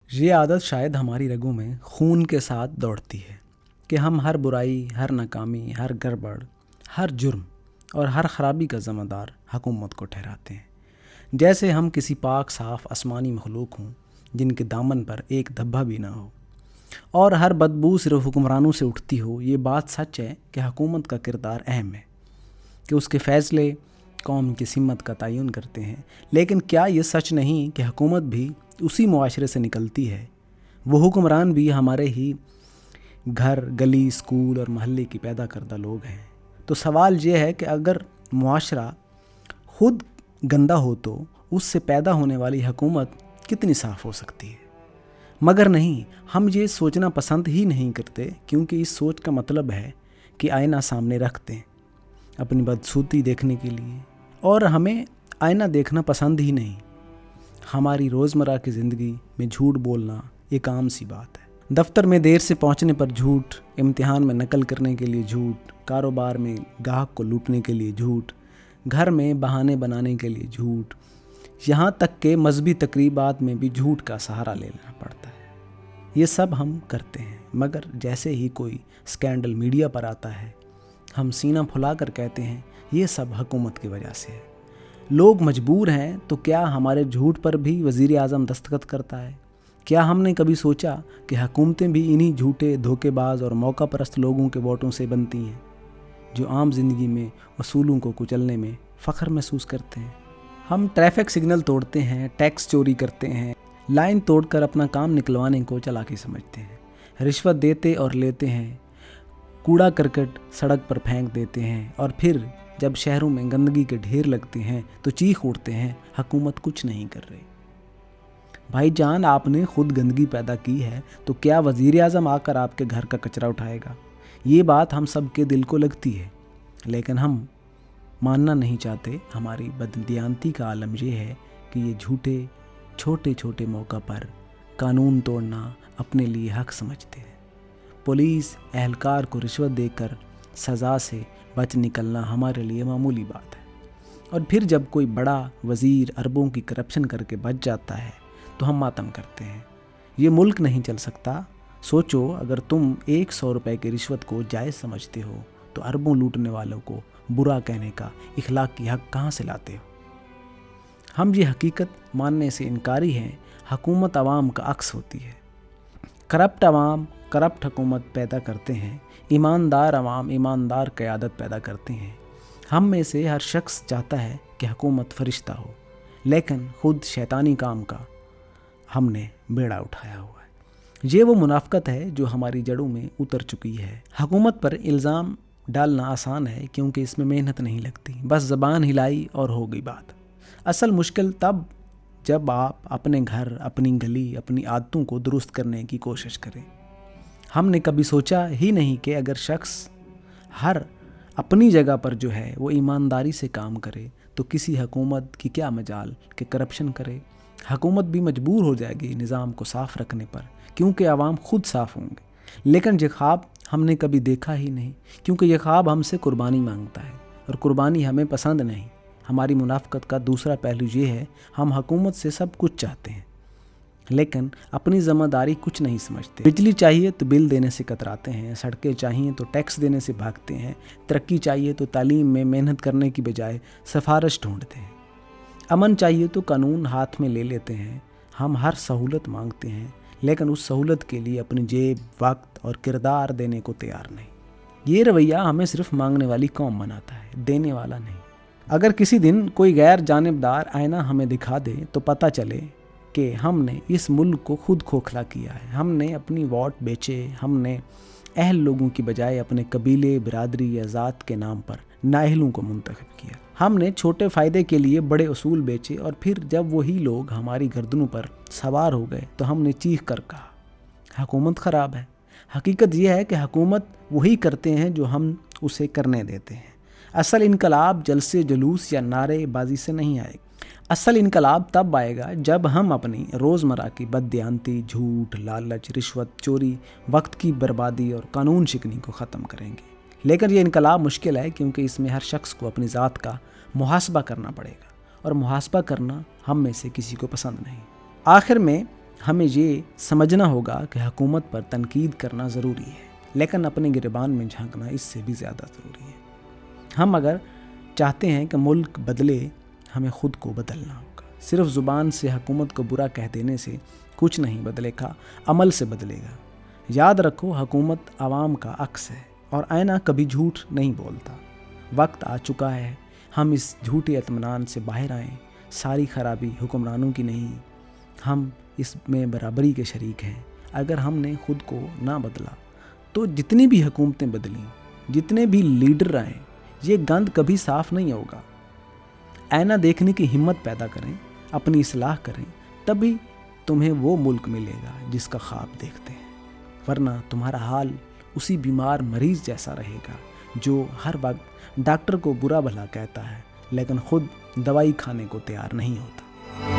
یہ عادت شاید ہماری رگوں میں خون کے ساتھ دوڑتی ہے کہ ہم ہر برائی، ہر ناکامی، ہر گڑبڑ، ہر جرم اور ہر خرابی کا ذمہ دار حکومت کو ٹھہراتے ہیں، جیسے ہم کسی پاک صاف آسمانی مخلوق ہوں جن کے دامن پر ایک دھبا بھی نہ ہو، اور ہر بدبو صرف حکمرانوں سے اٹھتی ہو۔ یہ بات سچ ہے کہ حکومت کا کردار اہم ہے، کہ اس کے فیصلے قوم کی سمت کا تعین کرتے ہیں، لیکن کیا یہ سچ نہیں کہ حکومت بھی اسی معاشرے سے نکلتی ہے؟ وہ حکمران بھی ہمارے ہی گھر، گلی، اسکول اور محلے کی پیدا کردہ لوگ ہیں۔ تو سوال یہ ہے کہ اگر معاشرہ خود گندا ہو تو اس سے پیدا ہونے والی حکومت کتنی صاف ہو سکتی ہے؟ مگر نہیں، ہم یہ سوچنا پسند ہی نہیں کرتے، کیونکہ اس سوچ کا مطلب ہے کہ آئینہ سامنے رکھتے ہیں اپنی بدسورتی دیکھنے کے لیے، اور ہمیں آئینہ دیکھنا پسند ہی نہیں۔ ہماری روزمرہ کی زندگی میں جھوٹ بولنا ایک عام سی بات ہے۔ دفتر میں دیر سے پہنچنے پر جھوٹ، امتحان میں نقل کرنے کے لیے جھوٹ، کاروبار میں گاہک کو لوٹنے کے لیے جھوٹ، گھر میں بہانے بنانے کے لیے جھوٹ، یہاں تک کہ مذہبی تقریبات میں بھی جھوٹ کا سہارا لینا پڑتا ہے۔ یہ سب ہم کرتے ہیں، مگر جیسے ہی کوئی سکینڈل میڈیا پر آتا ہے، ہم سینہ پھلا کر کہتے ہیں یہ سب حکومت کی وجہ سے ہے۔ لوگ مجبور ہیں، تو کیا ہمارے جھوٹ پر بھی وزیر اعظم دستخط کرتا ہے؟ کیا ہم نے کبھی سوچا کہ حکومتیں بھی انہی جھوٹے، دھوکے باز اور موقع پرست لوگوں کے ووٹوں سے بنتی ہیں، جو عام زندگی میں اصولوں کو کچلنے میں فخر محسوس کرتے ہیں؟ ہم ٹریفک سگنل توڑتے ہیں، ٹیکس چوری کرتے ہیں، لائن توڑ کر اپنا کام نکلوانے کو چالاکی سمجھتے ہیں، رشوت دیتے اور لیتے ہیں، کوڑا کرکٹ سڑک پر پھینک دیتے ہیں، اور پھر جب شہروں میں گندگی کے ڈھیر لگتے ہیں تو چیخ اٹھتے ہیں حکومت کچھ نہیں کر رہی۔ بھائی جان، آپ نے خود گندگی پیدا کی ہے، تو کیا وزیر اعظم آ کر آپ کے گھر کا کچرا اٹھائے گا؟ یہ بات ہم سب کے دل کو لگتی ہے، لیکن ہم ماننا نہیں چاہتے۔ ہماری بددیانتی کا عالم یہ ہے کہ یہ جھوٹے چھوٹے چھوٹے موقع پر قانون توڑنا اپنے لیے حق سمجھتے ہیں۔ پولیس اہلکار کو رشوت دے کر سزا سے بچ نکلنا ہمارے لیے معمولی بات ہے، اور پھر جب کوئی بڑا وزیر اربوں کی کرپشن کر کے بچ جاتا ہے تو ہم ماتم کرتے ہیں۔ یہ ملک نہیں چل سکتا۔ سوچو، اگر تم 100 روپے کی رشوت کو جائز سمجھتے ہو تو اربوں لوٹنے والوں کو برا کہنے کا اخلاقی حق کہاں سے لاتے ہو؟ ہم یہ حقیقت ماننے سے انکاری ہیں۔ حکومت عوام کا عکس ہوتی ہے۔ کرپٹ عوام کرپٹ حکومت پیدا کرتے ہیں، ایماندار عوام ایماندار قیادت پیدا کرتے ہیں۔ ہم میں سے ہر شخص چاہتا ہے کہ حکومت فرشتہ ہو، لیکن خود شیطانی کام کا ہم نے بیڑا اٹھایا ہوا ہے۔ یہ وہ منافقت ہے جو ہماری جڑوں میں اتر چکی ہے۔ حکومت پر الزام ڈالنا آسان ہے، کیونکہ اس میں محنت نہیں لگتی، بس زبان ہلائی اور ہو گئی بات۔ اصل مشکل تب جب آپ اپنے گھر، اپنی گلی، اپنی عادتوں کو درست کرنے کی کوشش کریں۔ ہم نے کبھی سوچا ہی نہیں کہ اگر شخص ہر اپنی جگہ پر جو ہے وہ ایمانداری سے کام کرے تو کسی حکومت کی کیا مجال کہ کرپشن کرے۔ حکومت بھی مجبور ہو جائے گی نظام کو صاف رکھنے پر، کیونکہ عوام خود صاف ہوں گے۔ لیکن یہ خواب ہم نے کبھی دیکھا ہی نہیں، کیونکہ یہ خواب ہم سے قربانی مانگتا ہے، اور قربانی ہمیں پسند نہیں۔ ہماری منافقت کا دوسرا پہلو یہ ہے، ہم حکومت سے سب کچھ چاہتے ہیں، لیکن اپنی ذمہ داری کچھ نہیں سمجھتے۔ بجلی چاہیے تو بل دینے سے کتراتے ہیں، سڑکیں چاہیے تو ٹیکس دینے سے بھاگتے ہیں، ترقی چاہیے تو تعلیم میں محنت کرنے کی بجائے سفارش ڈھونڈتے ہیں، امن چاہیے تو قانون ہاتھ میں لے لیتے ہیں۔ ہم ہر سہولت مانگتے ہیں، لیکن اس سہولت کے لیے اپنی جیب، وقت اور کردار دینے کو تیار نہیں۔ یہ رویہ ہمیں صرف مانگنے والی قوم بناتا ہے، دینے والا نہیں۔ اگر کسی دن کوئی غیر جانبدار آئینہ ہمیں دکھا دے تو پتہ چلے کہ ہم نے اس ملک کو خود کھوکھلا کیا ہے۔ ہم نے اپنی ووٹ بیچے، ہم نے اہل لوگوں کی بجائے اپنے قبیلے، برادری یا ذات کے نام پر نااہلوں کو منتخب کیا۔ ہم نے چھوٹے فائدے کے لیے بڑے اصول بیچے، اور پھر جب وہی لوگ ہماری گردنوں پر سوار ہو گئے تو ہم نے چیخ کر کہا حکومت خراب ہے۔ حقیقت یہ ہے کہ حکومت وہی کرتے ہیں جو ہم اسے کرنے دیتے ہیں۔ اصل انقلاب جلسے جلوس یا نعرے بازی سے نہیں آئے گا۔ اصل انقلاب تب آئے گا جب ہم اپنی روزمرہ کی بددیانتی، جھوٹ، لالچ، رشوت، چوری، وقت کی بربادی اور قانون شکنی کو ختم کریں گے۔ لیکن یہ انقلاب مشکل ہے، کیونکہ اس میں ہر شخص کو اپنی ذات کا محاسبہ کرنا پڑے گا، اور محاسبہ کرنا ہم میں سے کسی کو پسند نہیں۔ آخر میں ہمیں یہ سمجھنا ہوگا کہ حکومت پر تنقید کرنا ضروری ہے، لیکن اپنے گریبان میں جھانکنا اس سے بھی زیادہ ضروری ہے۔ ہم اگر چاہتے ہیں کہ ملک بدلے، ہمیں خود کو بدلنا ہوگا۔ صرف زبان سے حکومت کو برا کہہ دینے سے کچھ نہیں بدلے گا، عمل سے بدلے گا۔ یاد رکھو، حکومت عوام کا عکس ہے اور آئینہ کبھی جھوٹ نہیں بولتا۔ وقت آ چکا ہے ہم اس جھوٹے اطمینان سے باہر آئیں۔ ساری خرابی حکمرانوں کی نہیں، ہم اس میں برابری کے شریک ہیں۔ اگر ہم نے خود کو نہ بدلا تو جتنی بھی حکومتیں بدلیں، جتنے بھی لیڈر آئیں، یہ گند کبھی صاف نہیں ہوگا۔ آئینہ دیکھنے کی ہمت پیدا کریں، اپنی اصلاح کریں، تبھی تمہیں وہ ملک ملے گا جس کا خواب دیکھتے ہیں، ورنہ تمہارا حال اسی بیمار مریض جیسا رہے گا جو ہر وقت ڈاکٹر کو برا بھلا کہتا ہے لیکن خود دوائی کھانے کو تیار نہیں ہوتا۔